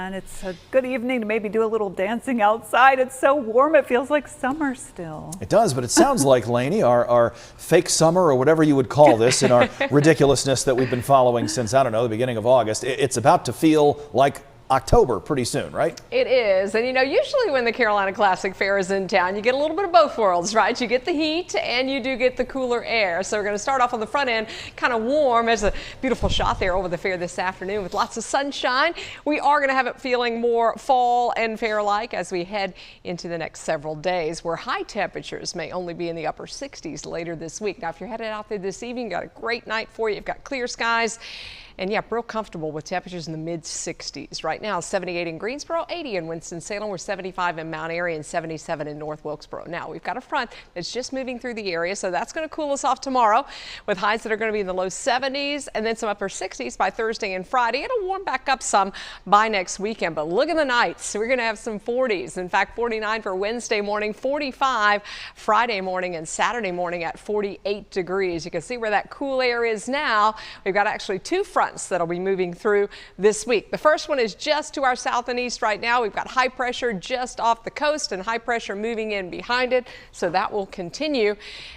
and it's a good evening to maybe do a little dancing outside. It's so warm, it feels like summer still. It does, but it sounds like, Laine, our fake summer, or whatever you would call this, in our ridiculousness that we've been following since, I don't know, the beginning of August, it's about to feel like October pretty soon, right? It is. And you know, usually when the Carolina Classic Fair is in town, you get a little bit of both worlds, right? You get the heat and you do get the cooler air. So we're going to start off on the front end kind of warm. There's a beautiful shot there over the fair this afternoon with lots of sunshine. We are going to have it feeling more fall and fair-like as we head into the next several days, where high temperatures may only be in the upper 60s later this week. Now, if you're headed out there this evening, got a great night for you. You've got clear skies. And yeah, real comfortable with temperatures in the mid 60s. Right now, 78 in Greensboro, 80 in Winston-Salem. We're 75 in Mount Airy and 77 in North Wilkesboro. Now, we've got a front that's just moving through the area, so that's going to cool us off tomorrow with highs that are going to be in the low 70s and then some upper 60s by Thursday and Friday. It'll warm back up some by next weekend, but look at the nights. We're going to have some 40s. In fact, 49 for Wednesday morning, 45 Friday morning, and Saturday morning at 48 degrees. You can see where that cool air is now. We've got actually two fronts that'll be moving through this week. The first one is just to our south and east right now. We've got high pressure just off the coast and high pressure moving in behind it. So that will continue,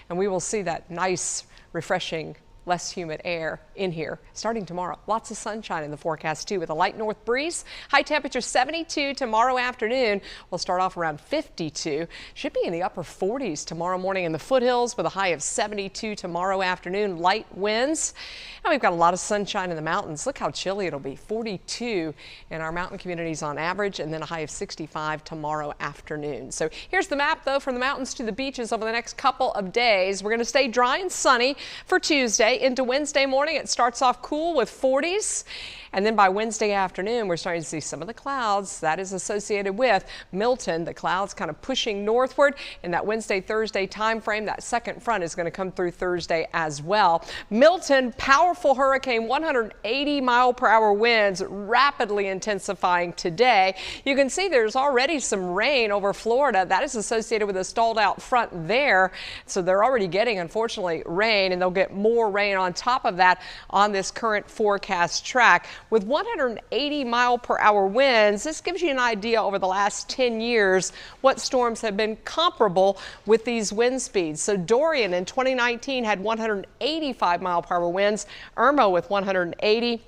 and we will see that nice, refreshing, less humid air in here starting tomorrow. Lots of sunshine in the forecast too, with a light north breeze. High temperature 72 tomorrow afternoon. We'll start off around 52. Should be in the upper 40s tomorrow morning in the foothills, with a high of 72 tomorrow afternoon. Light winds. And we've got a lot of sunshine in the mountains. Look how chilly it'll be. 42 in our mountain communities on average, and then a high of 65 tomorrow afternoon. So here's the map though, from the mountains to the beaches over the next couple of days. We're going to stay dry and sunny for Tuesday. Into Wednesday morning, it starts off cool with 40s. And then by Wednesday afternoon, we're starting to see some of the clouds. That is associated with Milton. The clouds kind of pushing northward in that Wednesday, Thursday time frame. That second front is going to come through Thursday as well. Milton, powerful hurricane, 180 mile per hour winds, rapidly intensifying today. You can see there's already some rain over Florida. That is associated with a stalled out front there. So they're already getting, unfortunately, rain, and they'll get more rain on top of that on this current forecast track. With 180 mile per hour winds, this gives you an idea over the last 10 years what storms have been comparable with these wind speeds. So Dorian in 2019 had 185 mile per hour winds, Irma with 180.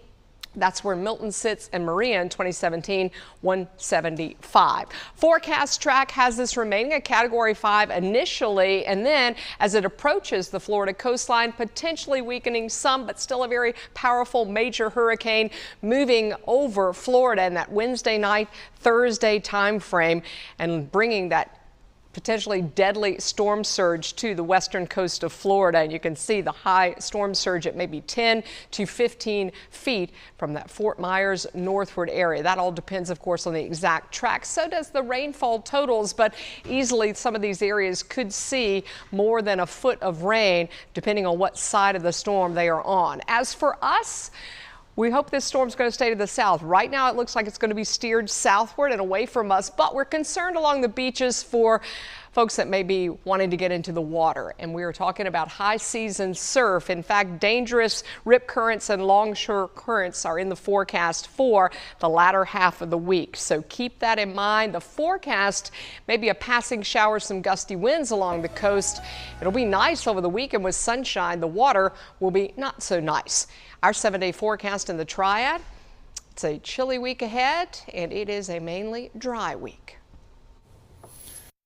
That's where Milton sits, and Maria in 2017, 175. Forecast track has this remaining a Category 5 initially, and then as it approaches the Florida coastline, potentially weakening some, but still a very powerful major hurricane moving over Florida in that Wednesday night, Thursday time frame, and bringing that potentially deadly storm surge to the western coast of Florida. And you can see the high storm surge at maybe 10 to 15 feet from that Fort Myers northward area. That all depends, of course, on the exact track. So does the rainfall totals, but easily some of these areas could see more than a foot of rain depending on what side of the storm they are on. As for us, we hope this storm's going to stay to the south. Right now, it looks like it's going to be steered southward and away from us, but we're concerned along the beaches for folks that may be wanting to get into the water. And we are talking about high season surf. In fact, dangerous rip currents and longshore currents are in the forecast for the latter half of the week. So keep that in mind. The forecast, maybe a passing shower, some gusty winds along the coast. It'll be nice over the weekend with sunshine. The water will be not so nice. Our 7-day forecast in the Triad, it's a chilly week ahead, and it is a mainly dry week.